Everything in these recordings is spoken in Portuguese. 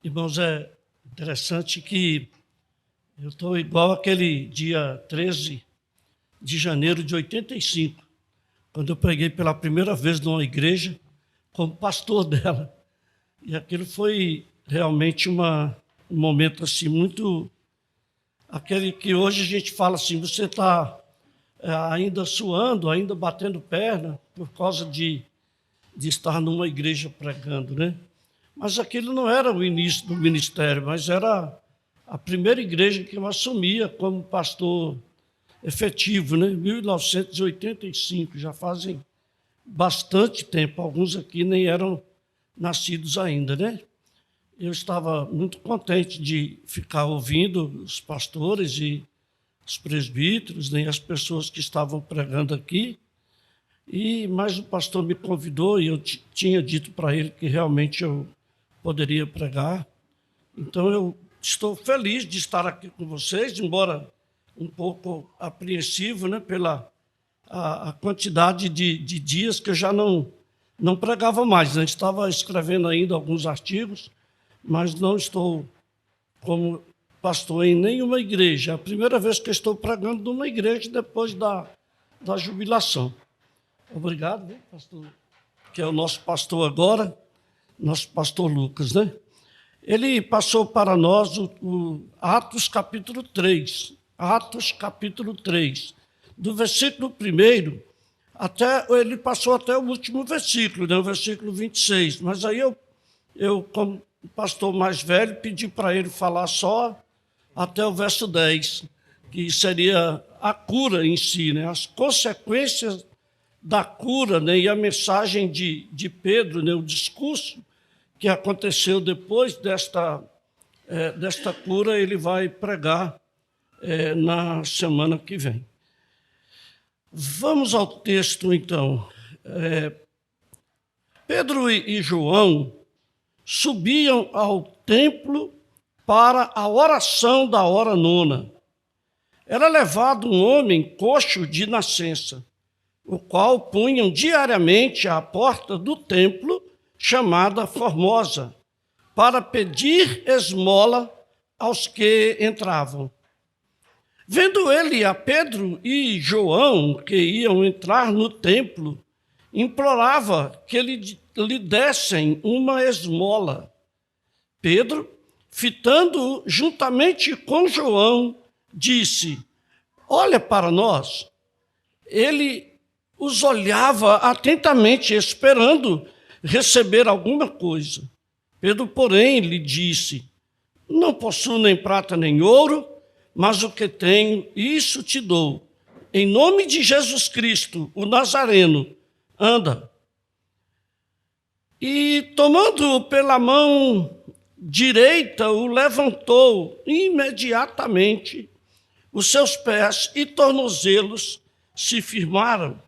Irmãos, é interessante que eu estou igual aquele dia 13 de janeiro de 85, quando eu preguei pela primeira vez numa igreja como pastor dela. E aquilo foi realmente um momento assim muito... Aquele que hoje a gente fala assim, você está ainda suando, ainda batendo perna por causa de estar numa igreja pregando, né? Mas aquilo não era o início do ministério, mas era a primeira igreja que eu assumia como pastor efetivo, né? 1985, já fazem bastante tempo, alguns aqui nem eram nascidos ainda, né? Eu estava muito contente de ficar ouvindo os pastores e os presbíteros, né, as pessoas que estavam pregando aqui, mas o pastor me convidou e eu tinha dito para ele que realmente eu poderia pregar. Então, eu estou feliz de estar aqui com vocês, embora um pouco apreensivo, né, pela a quantidade de dias que eu já não pregava mais, né? Estava escrevendo ainda alguns artigos, mas não estou como pastor em nenhuma igreja. É a primeira vez que eu estou pregando numa igreja depois da jubilação. Obrigado, né, pastor, que é o nosso pastor agora, nosso pastor Lucas, né? Ele passou para nós o Atos capítulo 3, Atos capítulo 3, do versículo 1 ele passou até o último versículo, né, o versículo 26, mas aí eu como pastor mais velho, pedi para ele falar só até o verso 10, que seria a cura em si, né, as consequências da cura, né, e a mensagem de Pedro, né, o discurso que aconteceu depois desta cura, ele vai pregar na semana que vem. Vamos ao texto, então. Pedro e João subiam ao templo para a oração da hora nona. Era levado um homem coxo de nascença, o qual punham diariamente à porta do templo, chamada Formosa, para pedir esmola aos que entravam. Vendo ele a Pedro e João, que iam entrar no templo, implorava que lhe dessem uma esmola. Pedro, fitando-o juntamente com João, disse: olha para nós. Ele os olhava atentamente, esperando receber alguma coisa. Pedro, porém, lhe disse: não possuo nem prata nem ouro, mas o que tenho, isso te dou. Em nome de Jesus Cristo, o Nazareno, anda. E, tomando-o pela mão direita, o levantou imediatamente. Os seus pés e tornozelos se firmaram.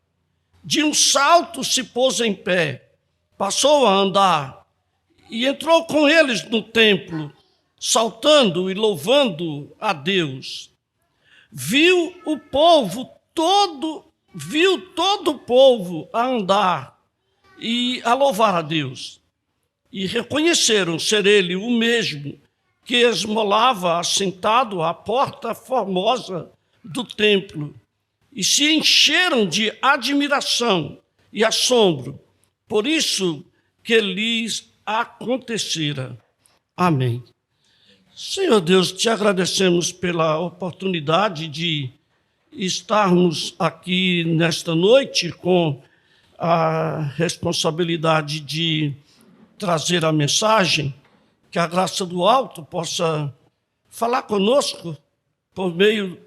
De um salto se pôs em pé, passou a andar e entrou com eles no templo, saltando e louvando a Deus. Viu todo o povo a andar e a louvar a Deus. E reconheceram ser ele o mesmo que esmolava assentado à porta formosa do templo. E se encheram de admiração e assombro por isso que lhes acontecera. Amém. Senhor Deus, te agradecemos pela oportunidade de estarmos aqui nesta noite com a responsabilidade de trazer a mensagem, que a graça do alto possa falar conosco por meio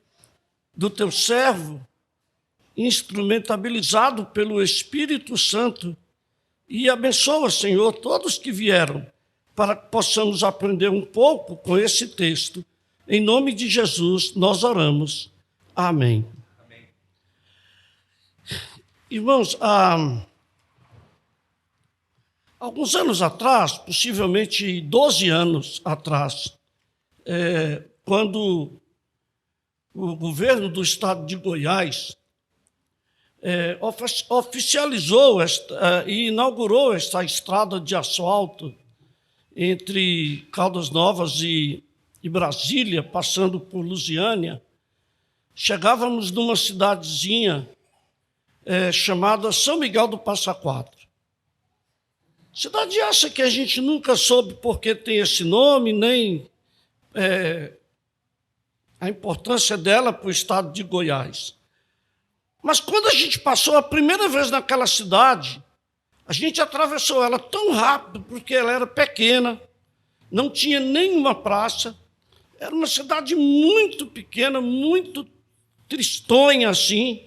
do teu servo, instrumentalizado pelo Espírito Santo, e abençoa, Senhor, todos que vieram, para que possamos aprender um pouco com esse texto. Em nome de Jesus, nós oramos. Amém. Amém. Irmãos, alguns anos atrás, possivelmente 12 anos atrás, quando o governo do estado de Goiás oficializou e inaugurou esta estrada de asfalto entre Caldas Novas e Brasília, passando por Lusiânia, chegávamos numa cidadezinha chamada São Miguel do Passa Quatro. Cidade essa que a gente nunca soube por que tem esse nome, nem a importância dela para o estado de Goiás. Mas quando a gente passou a primeira vez naquela cidade, a gente atravessou ela tão rápido, porque ela era pequena, não tinha nenhuma praça, era uma cidade muito pequena, muito tristonha assim,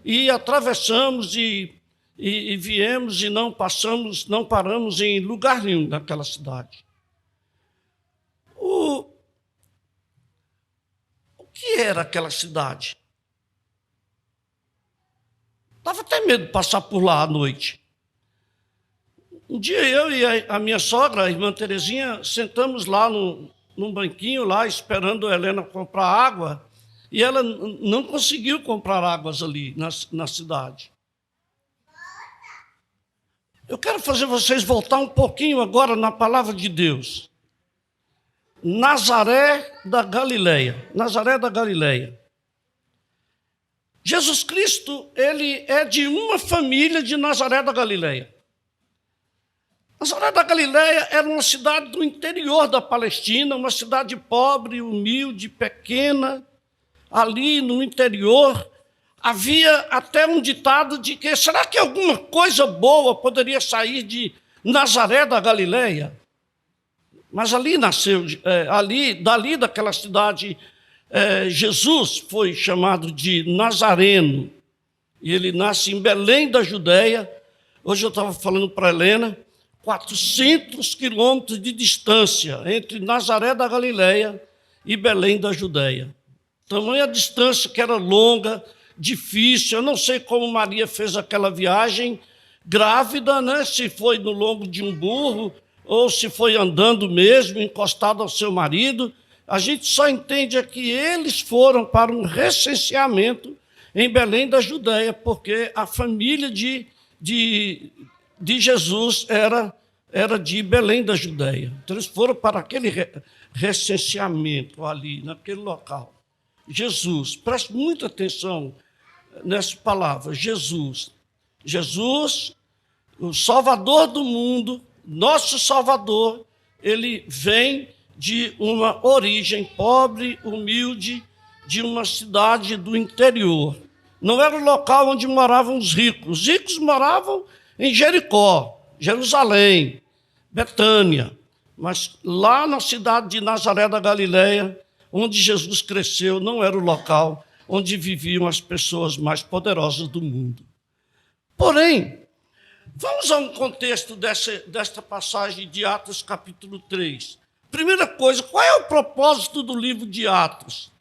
e atravessamos e viemos e não paramos em lugar nenhum naquela cidade. O que era aquela cidade? Dava até medo de passar por lá à noite. Um dia eu e a minha sogra, a irmã Terezinha, sentamos lá num banquinho, lá esperando a Helena comprar água, e ela não conseguiu comprar águas ali na cidade. Eu quero fazer vocês voltar um pouquinho agora na palavra de Deus. Nazaré da Galileia. Nazaré da Galileia. Jesus Cristo, ele é de uma família de Nazaré da Galileia. Nazaré da Galileia era uma cidade do interior da Palestina, uma cidade pobre, humilde, pequena. Ali no interior havia até um ditado de que será que alguma coisa boa poderia sair de Nazaré da Galileia? Mas ali nasceu, dali daquela cidade, Jesus foi chamado de Nazareno. E ele nasce em Belém da Judéia. Hoje eu estava falando para a Helena, 400 quilômetros de distância entre Nazaré da Galileia e Belém da Judéia. Tamanha distância que era longa, difícil. Eu não sei como Maria fez aquela viagem grávida, né? Se foi no lombo de um burro ou se foi andando mesmo, encostado ao seu marido. A gente só entende que eles foram para um recenseamento em Belém da Judéia, porque a família de Jesus era de Belém da Judéia. Então, eles foram para aquele recenseamento ali, naquele local. Jesus, preste muita atenção nessa palavra, Jesus. Jesus, o Salvador do mundo, nosso Salvador, ele vem de uma origem pobre, humilde, de uma cidade do interior. Não era o local onde moravam os ricos. Os ricos moravam em Jericó, Jerusalém, Betânia. Mas lá na cidade de Nazaré da Galileia, onde Jesus cresceu, não era o local onde viviam as pessoas mais poderosas do mundo. Porém, vamos a um contexto desta passagem de Atos, capítulo 3. Primeira coisa, qual é o propósito do livro de Atos?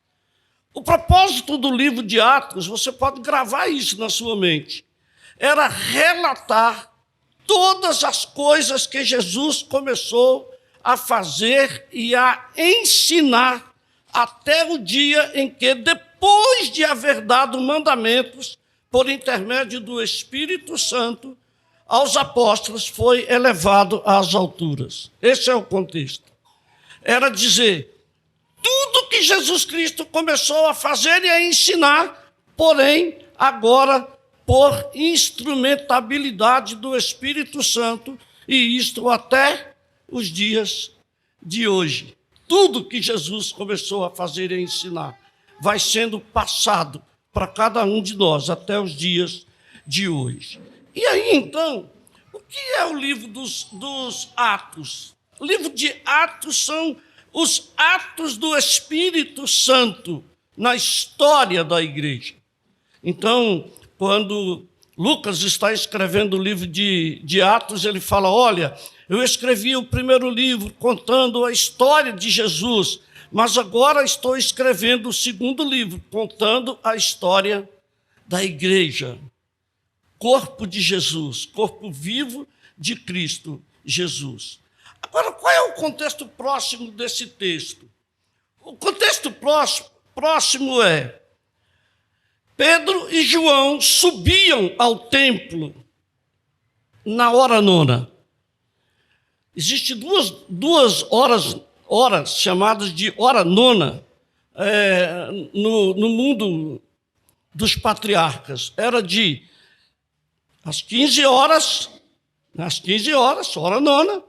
O propósito do livro de Atos, você pode gravar isso na sua mente, era relatar todas as coisas que Jesus começou a fazer e a ensinar até o dia em que, depois de haver dado mandamentos por intermédio do Espírito Santo, aos apóstolos foi elevado às alturas. Esse é o contexto. Era dizer, tudo que Jesus Cristo começou a fazer e a ensinar, porém, agora, por instrumentabilidade do Espírito Santo, e isto até os dias de hoje. Tudo que Jesus começou a fazer e a ensinar vai sendo passado para cada um de nós até os dias de hoje. E aí, então, o que é o livro dos Atos? O livro de Atos são os atos do Espírito Santo na história da igreja. Então, quando Lucas está escrevendo o livro de Atos, ele fala, olha, eu escrevi o primeiro livro contando a história de Jesus, mas agora estou escrevendo o segundo livro, contando a história da igreja. Corpo de Jesus, corpo vivo de Cristo Jesus. Agora, qual é o contexto próximo desse texto? O contexto próximo é Pedro e João subiam ao templo na hora nona. Existem duas horas chamadas de hora nona no mundo dos patriarcas. Era de às 15 horas, hora nona,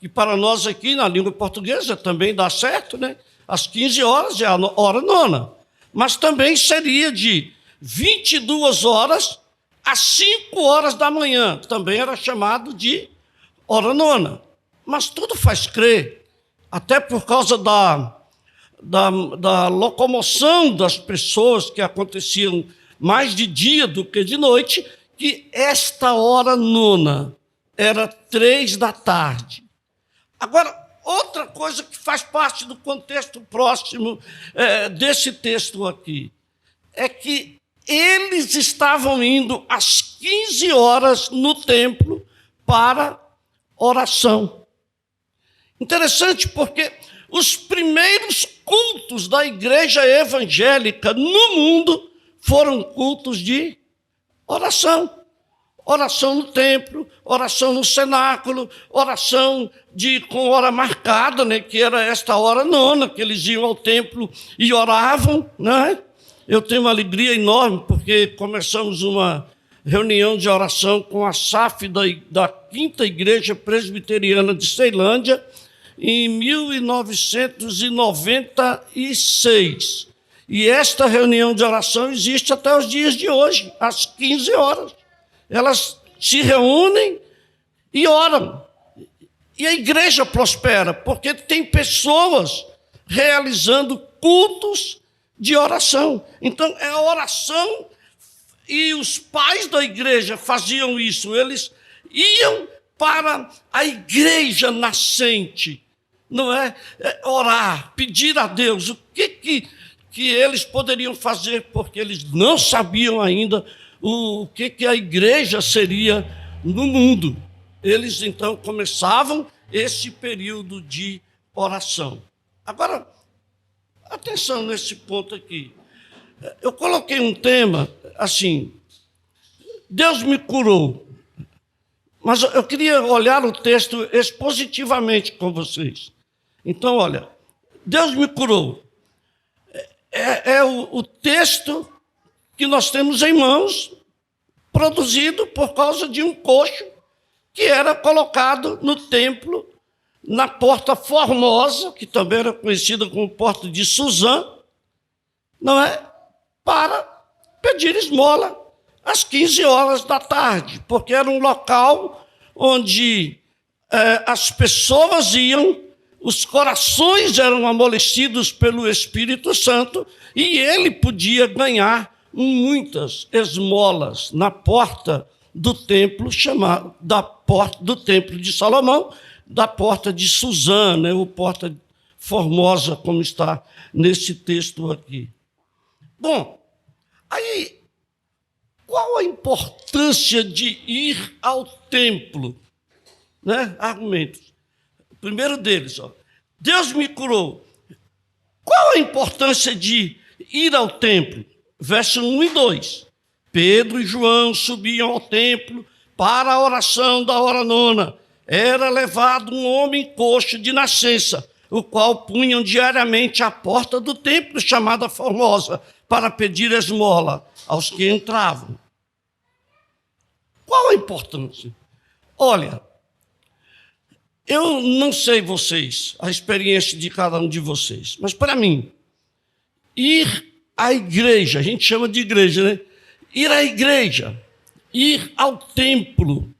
que para nós aqui na língua portuguesa também dá certo, né? Às 15 horas é a hora nona. Mas também seria de 22 horas às 5 horas da manhã. Também era chamado de hora nona. Mas tudo faz crer, até por causa da locomoção das pessoas que aconteciam mais de dia do que de noite, que esta hora nona era 3 da tarde. Agora, outra coisa que faz parte do contexto próximo desse texto aqui, é que eles estavam indo às 15 horas no templo para oração. Interessante porque os primeiros cultos da igreja evangélica no mundo foram cultos de oração. Oração no templo, oração no cenáculo, oração com hora marcada, né, que era esta hora nona, que eles iam ao templo e oravam. Né? Eu tenho uma alegria enorme, porque começamos uma reunião de oração com a SAF da 5ª Igreja Presbiteriana de Ceilândia, em 1996. E esta reunião de oração existe até os dias de hoje, às 15 horas. Elas se reúnem e oram. E a igreja prospera, porque tem pessoas realizando cultos de oração. Então, é a oração, e os pais da igreja faziam isso. Eles iam para a igreja nascente, não é? Orar, pedir a Deus o que eles poderiam fazer, porque eles não sabiam ainda o que a igreja seria no mundo. Eles, então, começavam esse período de oração. Agora, atenção nesse ponto aqui. Eu coloquei um tema assim, Deus me curou. Mas eu queria olhar o texto expositivamente com vocês. Então, olha, Deus me curou. É o texto que nós temos em mãos, produzido por causa de um coxo que era colocado no templo, na Porta Formosa, que também era conhecida como Porta de Suzã, não é? Para pedir esmola às 15 horas da tarde, porque era um local onde as pessoas iam, os corações eram amolecidos pelo Espírito Santo e ele podia ganhar muitas esmolas na porta do templo, da porta do templo de Salomão, da porta de Suzã, né, ou Porta Formosa, como está nesse texto aqui. Bom, aí, qual a importância de ir ao templo? Né? Argumentos. O primeiro deles, Deus me curou. Qual a importância de ir ao templo? Verso 1 e 2. Pedro e João subiam ao templo para a oração da hora nona. Era levado um homem coxo de nascença, o qual punham diariamente à porta do templo, chamada Formosa, para pedir esmola aos que entravam. Qual a importância? Olha, eu não sei vocês, a experiência de cada um de vocês, mas para mim, ir à igreja, a gente chama de igreja, né? Ir à igreja, ir ao templo,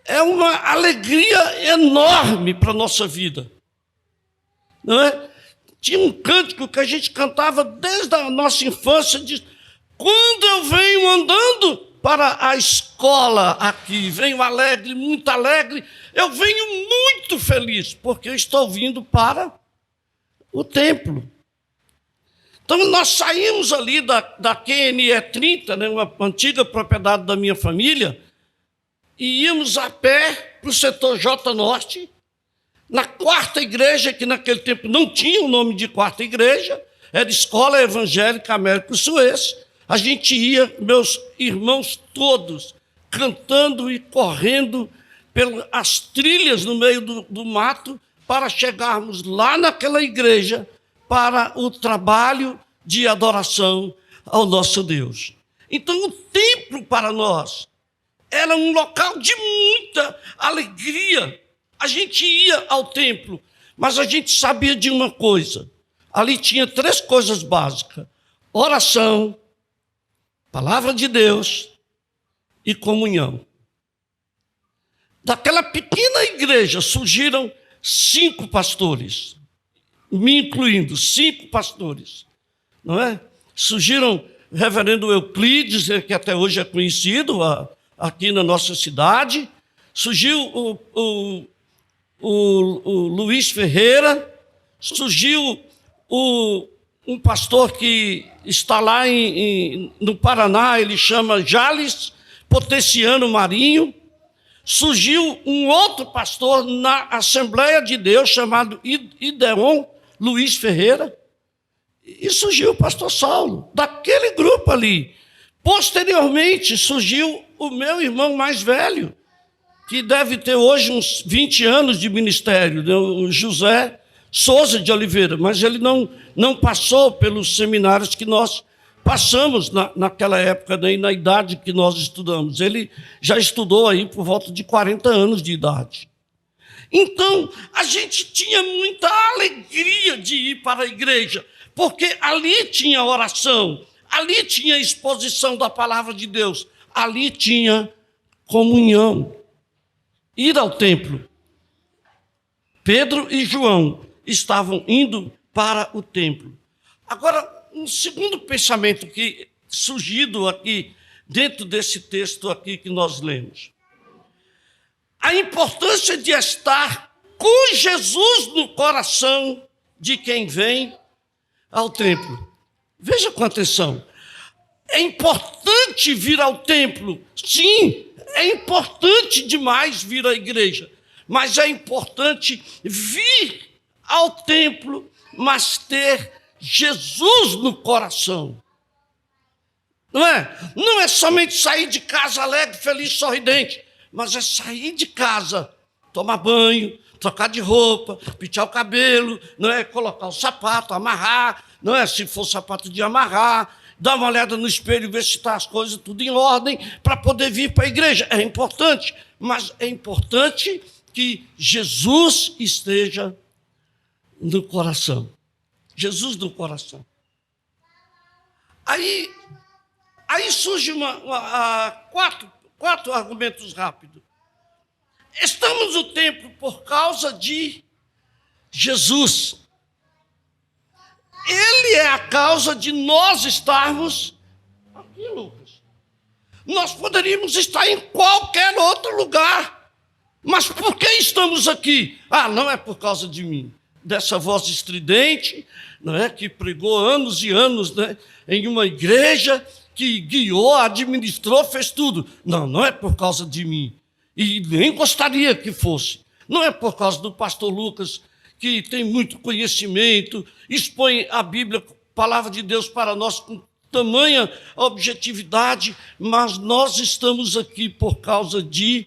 é uma alegria enorme para a nossa vida. Não é? Tinha um cântico que a gente cantava desde a nossa infância, de quando eu venho andando para a escola aqui, venho alegre, muito alegre, eu venho muito feliz, porque eu estou vindo para o templo. Então, nós saímos ali da QNE 30, né, uma antiga propriedade da minha família, e íamos a pé para o setor J Norte, na 4ª igreja, que naquele tempo não tinha o nome de 4ª igreja, era Escola Evangélica Américo Suez. A gente ia, meus irmãos todos, cantando e correndo pelas trilhas no meio do mato para chegarmos lá naquela igreja para o trabalho de adoração ao nosso Deus. Então, o templo para nós era um local de muita alegria. A gente ia ao templo, mas a gente sabia de uma coisa. Ali tinha 3 coisas básicas: oração, palavra de Deus e comunhão. Daquela pequena igreja surgiram 5 pastores, me incluindo, 5 pastores, não é? Surgiram o reverendo Euclides, que até hoje é conhecido aqui na nossa cidade. Surgiu o Luiz Ferreira, surgiu um pastor que está lá no Paraná, ele chama Jales Potenciano Marinho. Surgiu um outro pastor na Assembleia de Deus, chamado Ideon Luiz Ferreira. E surgiu o pastor Saulo, daquele grupo ali. Posteriormente, surgiu o meu irmão mais velho, que deve ter hoje uns 20 anos de ministério, o José Souza de Oliveira, mas ele não passou pelos seminários que nós passamos naquela época, né, na idade que nós estudamos. Ele já estudou aí por volta de 40 anos de idade. Então, a gente tinha muita alegria de ir para a igreja, porque ali tinha oração, ali tinha exposição da palavra de Deus, ali tinha comunhão. Ir ao templo. Pedro e João estavam indo para o templo. Agora, um segundo pensamento que surgido aqui, dentro desse texto aqui que nós lemos. A importância de estar com Jesus no coração de quem vem ao templo. Veja com atenção. É importante vir ao templo. Sim, é importante demais vir à igreja. Mas é importante vir ao templo, mas ter Jesus no coração. Não é? Não é somente sair de casa alegre, feliz, sorridente, mas é sair de casa, tomar banho, trocar de roupa, pentear o cabelo, não é? Colocar o sapato, amarrar, não é? Se for sapato de amarrar, dar uma olhada no espelho, ver se está as coisas tudo em ordem, para poder vir para a igreja. É importante, mas é importante que Jesus esteja no coração. Jesus no coração. Aí surge quatro argumentos rápidos. Estamos no templo por causa de Jesus. Ele é a causa de nós estarmos aqui, Lucas. Nós poderíamos estar em qualquer outro lugar. Mas por que estamos aqui? Não é por causa de mim. Dessa voz estridente, não é, que pregou anos e anos, né, em uma igreja, que guiou, administrou, fez tudo. Não é por causa de mim. E nem gostaria que fosse. Não é por causa do pastor Lucas, que tem muito conhecimento, expõe a Bíblia, a palavra de Deus para nós com tamanha objetividade, mas nós estamos aqui por causa de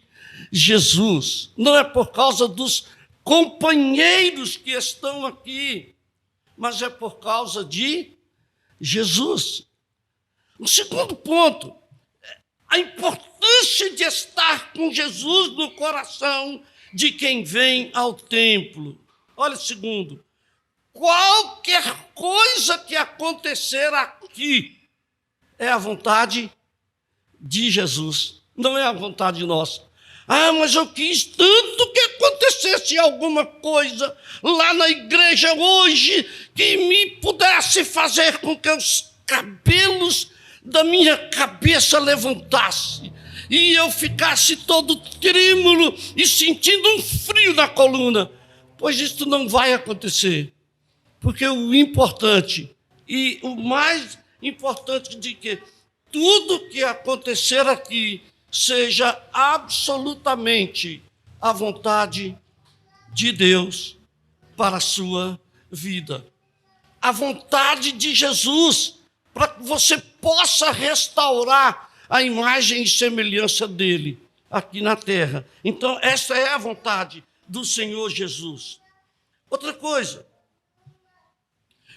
Jesus. Não é por causa dos companheiros que estão aqui, mas é por causa de Jesus. O segundo ponto, a importância de estar com Jesus no coração de quem vem ao templo. Olha, segundo, qualquer coisa que acontecer aqui é a vontade de Jesus, não é a vontade nossa. Mas eu quis tanto que acontecesse alguma coisa lá na igreja hoje que me pudesse fazer com que os cabelos da minha cabeça levantassem e eu ficasse todo trêmulo e sentindo um frio na coluna. Pois isso não vai acontecer, porque o importante e o mais importante de que tudo que acontecer aqui seja absolutamente a vontade de Deus para a sua vida. A vontade de Jesus para que você possa restaurar a imagem e semelhança dele. aqui na terra. Então, essa é a vontade do Senhor Jesus. Outra coisa,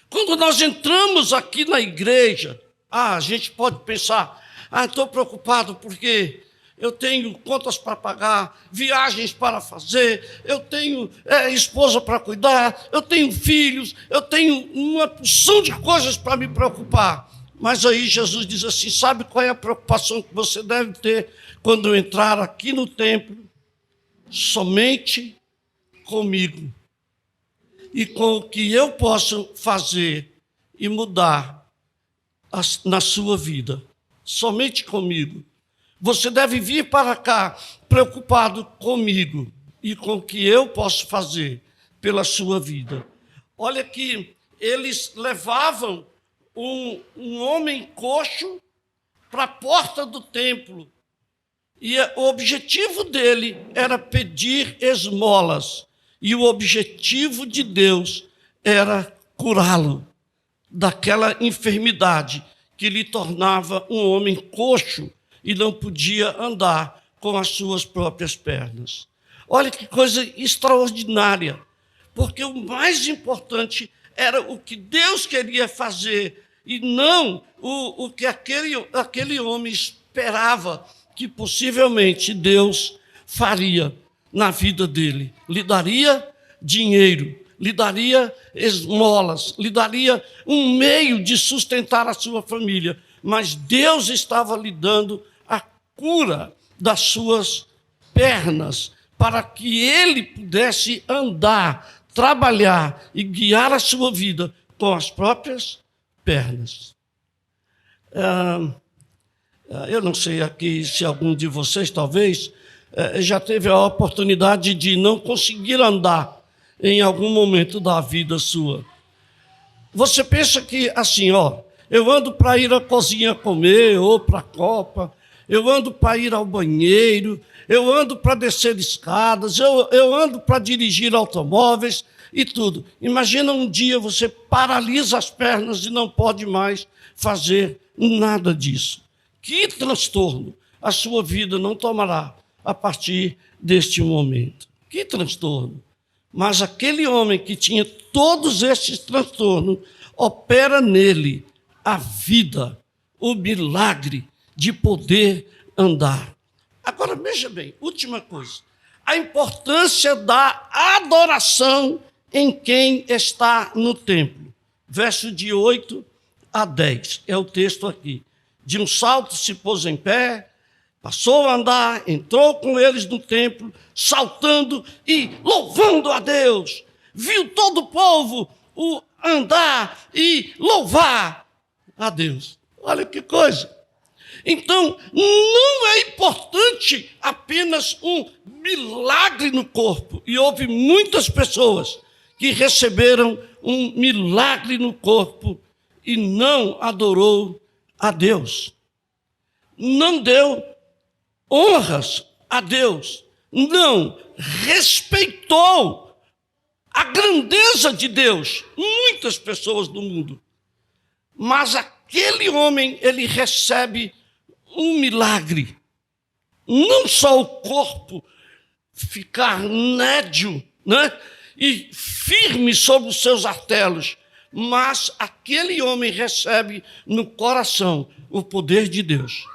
quando nós entramos aqui na igreja, a gente pode pensar, estou preocupado porque eu tenho contas para pagar, viagens para fazer, eu tenho esposa para cuidar, eu tenho filhos, eu tenho uma porção de coisas para me preocupar. Mas aí Jesus diz assim, sabe qual é a preocupação que você deve ter quando entrar aqui no templo? Somente comigo. E com o que eu posso fazer e mudar na sua vida. Somente comigo. Você deve vir para cá preocupado comigo e com o que eu posso fazer pela sua vida. Olha que eles levavam um homem coxo para a porta do templo. E o objetivo dele era pedir esmolas. E o objetivo de Deus era curá-lo daquela enfermidade que lhe tornava um homem coxo e não podia andar com as suas próprias pernas. Olha que coisa extraordinária, porque o mais importante era o que Deus queria fazer e não o que aquele homem esperava que possivelmente Deus faria na vida dele. Lhe daria dinheiro, lhe daria esmolas, lhe daria um meio de sustentar a sua família, mas Deus estava lhe dando a cura das suas pernas, para que ele pudesse andar, trabalhar e guiar a sua vida com as próprias pernas. Eu não sei aqui se algum de vocês, talvez, já teve a oportunidade de não conseguir andar em algum momento da vida sua. Você pensa que, assim, eu ando para ir à cozinha comer, ou para a copa, eu ando para ir ao banheiro, eu ando para descer escadas, eu ando para dirigir automóveis e tudo. Imagina um dia você paralisa as pernas e não pode mais fazer nada disso. Que transtorno a sua vida não tomará a partir deste momento. Que transtorno. Mas aquele homem que tinha todos estes transtornos, opera nele a vida, o milagre de poder andar. Agora, veja bem, última coisa. A importância da adoração em quem está no templo. Verso de 8 a 10, é o texto aqui. De um salto se pôs em pé, passou a andar, entrou com eles no templo, saltando e louvando a Deus. Viu todo o povo andar e louvar a Deus. Olha que coisa. Então, não é importante apenas um milagre no corpo. E houve muitas pessoas que receberam um milagre no corpo e não adorou a Deus. Não deu honras a Deus. Não respeitou a grandeza de Deus. Muitas pessoas do mundo. Mas aquele homem, ele recebe um milagre. Não só o corpo ficar nédio, né? E firme sobre os seus artelos, mas aquele homem recebe no coração o poder de Deus.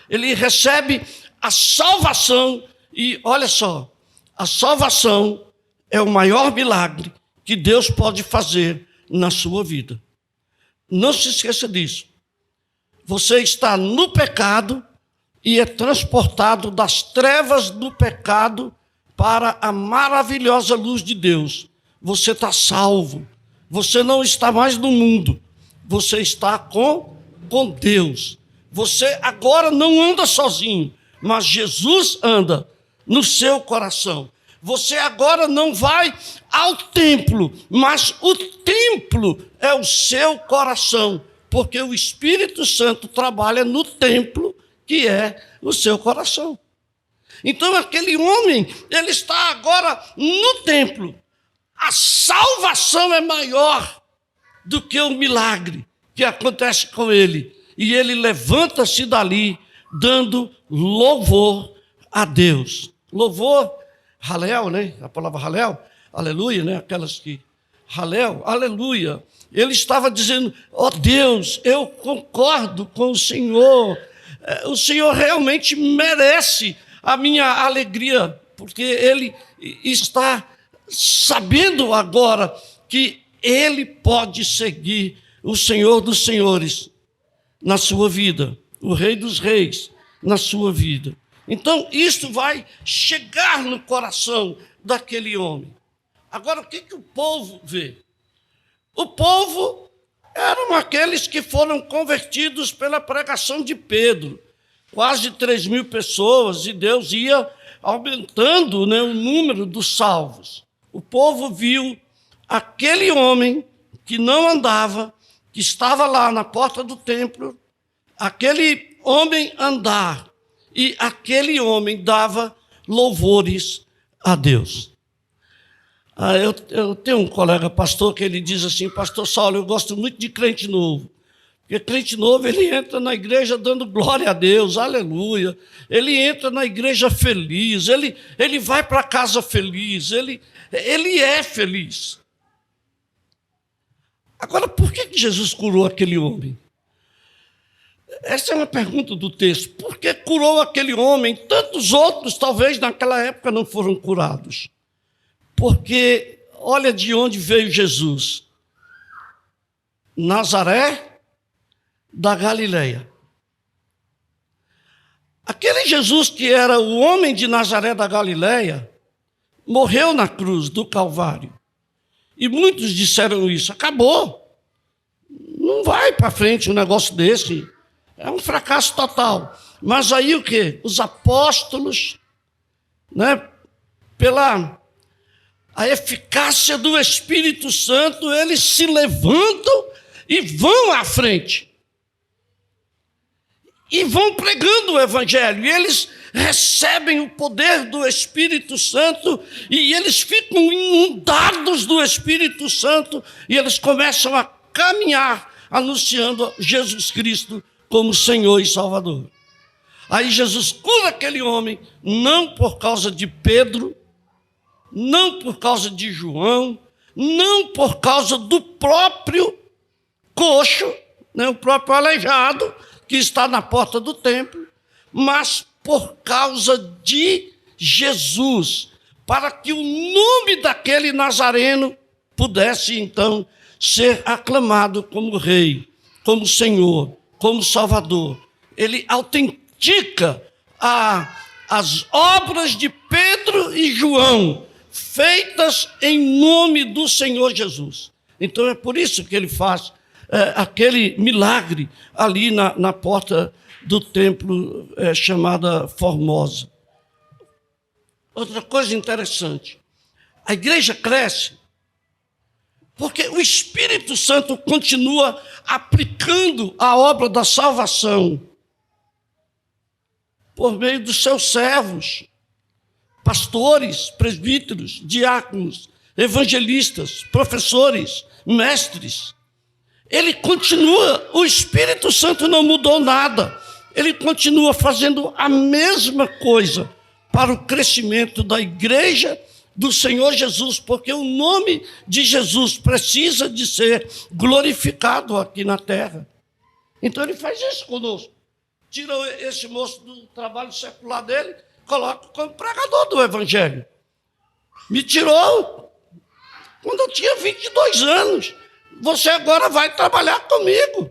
Ele recebe a salvação e, olha só, a salvação é o maior milagre que Deus pode fazer na sua vida. Não se esqueça disso. Você está no pecado e é transportado das trevas do pecado para a maravilhosa luz de Deus. Você está salvo. Você não está mais no mundo. Você está com Deus. Você agora não anda sozinho, mas Jesus anda no seu coração. Você agora não vai ao templo, mas o templo é o seu coração, porque o Espírito Santo trabalha no templo, que é o seu coração. Então, aquele homem, ele está agora no templo. A salvação é maior do que o milagre que acontece com ele. E ele levanta-se dali, dando louvor a Deus. Louvor, Halel, né? A palavra Halel, aleluia, né? Aquelas que... Halel, aleluia. Ele estava dizendo, ó Deus, eu concordo com o Senhor. O Senhor realmente merece a minha alegria, porque Ele está sabendo agora que Ele pode seguir o Senhor dos Senhores na sua vida, o Rei dos Reis na sua vida. Então, isto vai chegar no coração daquele homem. Agora, o que o povo vê? O povo eram aqueles que foram convertidos pela pregação de Pedro. Quase 3.000 pessoas, e Deus ia aumentando, né, o número dos salvos. O povo viu aquele homem que não andava, que estava lá na porta do templo, aquele homem andar, e aquele homem dava louvores a Deus. Eu tenho um colega pastor que ele diz assim, pastor Saulo, eu gosto muito de crente novo. Porque crente novo, ele entra na igreja dando glória a Deus, aleluia. Ele entra na igreja feliz, ele vai para casa feliz, ele é feliz. Agora, por que Jesus curou aquele homem? Essa é uma pergunta do texto. Por que curou aquele homem? Tantos outros, talvez, naquela época não foram curados. Porque, olha de onde veio Jesus. Nazaré da Galileia. Aquele Jesus que era o homem de Nazaré da Galileia, morreu na cruz do Calvário. E muitos disseram isso, acabou. Não vai para frente um negócio desse. É um fracasso total. Mas aí o quê? Os apóstolos, né, pela a eficácia do Espírito Santo, eles se levantam e vão à frente. E vão pregando o Evangelho. E eles recebem o poder do Espírito Santo e eles ficam inundados do Espírito Santo e eles começam a caminhar anunciando Jesus Cristo como Senhor e Salvador. Aí Jesus cura aquele homem, não por causa de Pedro, não por causa de João, não por causa do próprio coxo, né, o próprio aleijado, que está na porta do templo, mas por causa de Jesus, para que o nome daquele nazareno pudesse, então, ser aclamado como Rei, como Senhor, como Salvador. Ele autentica as obras de Pedro e João, feitas em nome do Senhor Jesus. Então é por isso que ele faz aquele milagre ali na porta do templo chamada Formosa. Outra coisa interessante, a igreja cresce porque o Espírito Santo continua aplicando a obra da salvação por meio dos seus servos, pastores, presbíteros, diáconos, evangelistas, professores, mestres. Ele continua, o Espírito Santo não mudou nada. Ele continua fazendo a mesma coisa para o crescimento da igreja do Senhor Jesus, porque o nome de Jesus precisa de ser glorificado aqui na terra. Então ele faz isso conosco. Tira esse moço do trabalho secular dele, coloca como pregador do Evangelho. Me tirou quando eu tinha 22 anos. Você agora vai trabalhar comigo.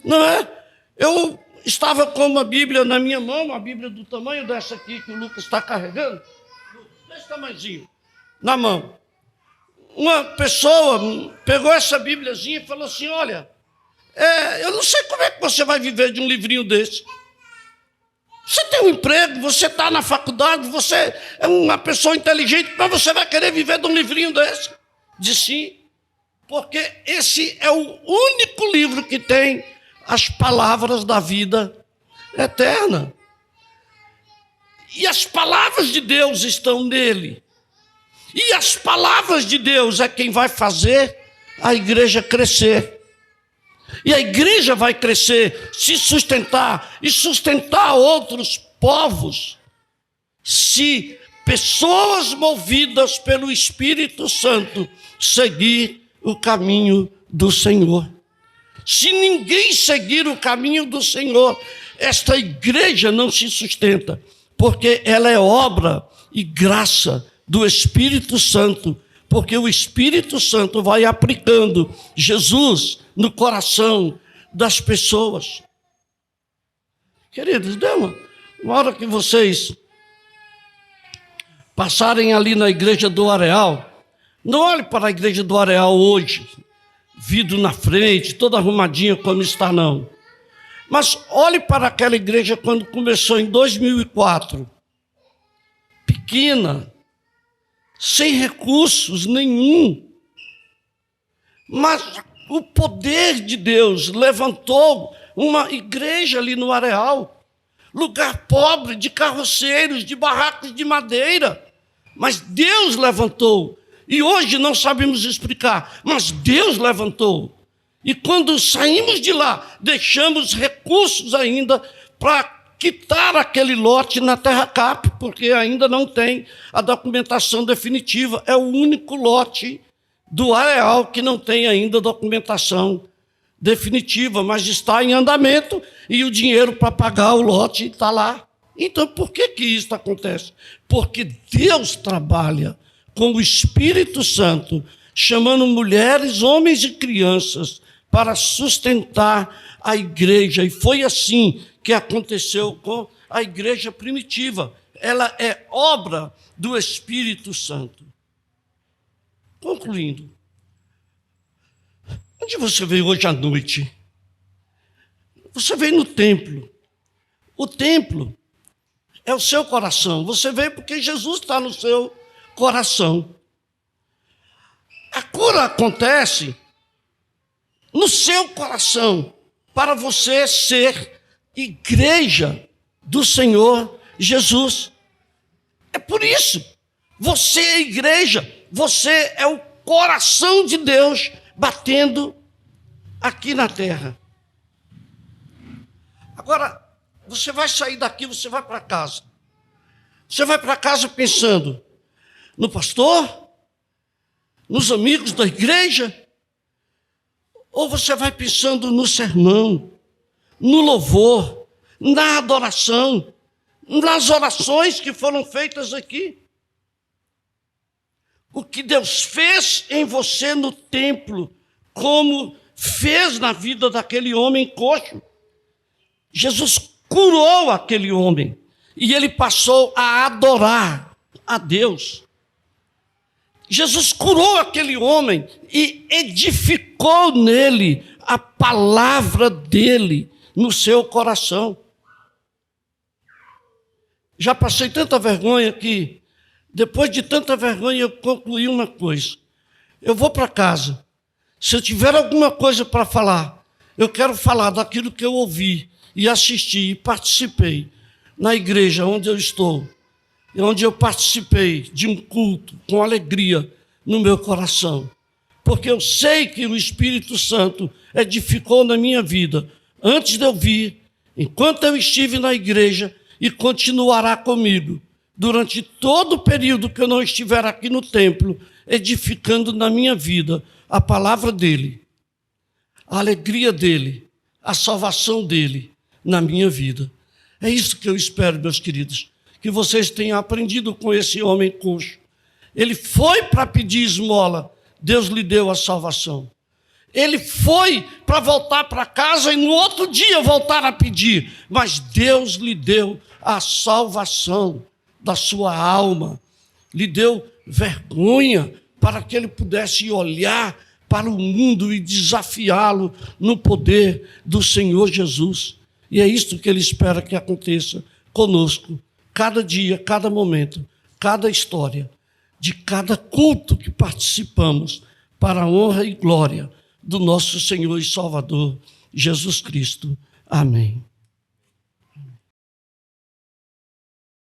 Não é? Eu estava com uma Bíblia na minha mão, uma Bíblia do tamanho dessa aqui que o Lucas está carregando, desse tamanhozinho, na mão. Uma pessoa pegou essa Bíbliazinha e falou assim, olha, eu não sei como é que você vai viver de um livrinho desse. Você tem um emprego, você está na faculdade, você é uma pessoa inteligente, mas você vai querer viver de um livrinho desse? Disse sim, porque esse é o único livro que tem as palavras da vida eterna. E as palavras de Deus estão nele. E as palavras de Deus é quem vai fazer a igreja crescer. E a igreja vai crescer, se sustentar e sustentar outros povos se pessoas movidas pelo Espírito Santo seguir o caminho do Senhor. Se ninguém seguir o caminho do Senhor, esta igreja não se sustenta, porque ela é obra e graça do Espírito Santo, porque o Espírito Santo vai aplicando Jesus no coração das pessoas. Queridos, dê uma hora que vocês passarem ali na igreja do Areal, não olhe para a igreja do Areal hoje, vidro na frente, toda arrumadinha como está, não. Mas olhe para aquela igreja quando começou em 2004, pequena, sem recursos nenhum. Mas o poder de Deus levantou uma igreja ali no Areal, lugar pobre, de carroceiros, de barracos de madeira. Mas Deus levantou. E hoje não sabemos explicar, mas Deus levantou. E quando saímos de lá, deixamos recursos ainda para quitar aquele lote na Terra Cap, porque ainda não tem a documentação definitiva. É o único lote do Areal que não tem ainda documentação definitiva, mas está em andamento e o dinheiro para pagar o lote está lá. Então, por que isso acontece? Porque Deus trabalha com o Espírito Santo, chamando mulheres, homens e crianças para sustentar a igreja. E foi assim que aconteceu com a igreja primitiva. Ela é obra do Espírito Santo. Concluindo, onde você veio hoje à noite? Você veio no templo. O templo é o seu coração. Você veio porque Jesus está no seu coração. A cura acontece no seu coração, para você ser igreja do Senhor Jesus. É por isso, você é igreja, você é o coração de Deus batendo aqui na terra. Agora, você vai sair daqui, você vai para casa. Você vai para casa pensando no pastor, nos amigos da igreja, ou você vai pensando no sermão, no louvor, na adoração, nas orações que foram feitas aqui. O que Deus fez em você no templo, como fez na vida daquele homem coxo. Jesus curou aquele homem e ele passou a adorar a Deus. Jesus curou aquele homem e edificou nele a palavra dele no seu coração. Já passei tanta vergonha que, depois de tanta vergonha, eu concluí uma coisa. Eu vou para casa. Se eu tiver alguma coisa para falar, eu quero falar daquilo que eu ouvi e assisti e participei na igreja onde eu estou, onde eu participei de um culto com alegria no meu coração, porque eu sei que o Espírito Santo edificou na minha vida, antes de eu vir, enquanto eu estive na igreja, e continuará comigo, durante todo o período que eu não estiver aqui no templo, edificando na minha vida a palavra dele, a alegria dele, a salvação dele na minha vida. É isso que eu espero, meus queridos, que vocês tenham aprendido com esse homem coxo. Ele foi para pedir esmola, Deus lhe deu a salvação. Ele foi para voltar para casa e no outro dia voltar a pedir, mas Deus lhe deu a salvação da sua alma, lhe deu vergonha para que ele pudesse olhar para o mundo e desafiá-lo no poder do Senhor Jesus. E é isto que ele espera que aconteça conosco, cada dia, cada momento, cada história, de cada culto que participamos, para a honra e glória do nosso Senhor e Salvador, Jesus Cristo. Amém.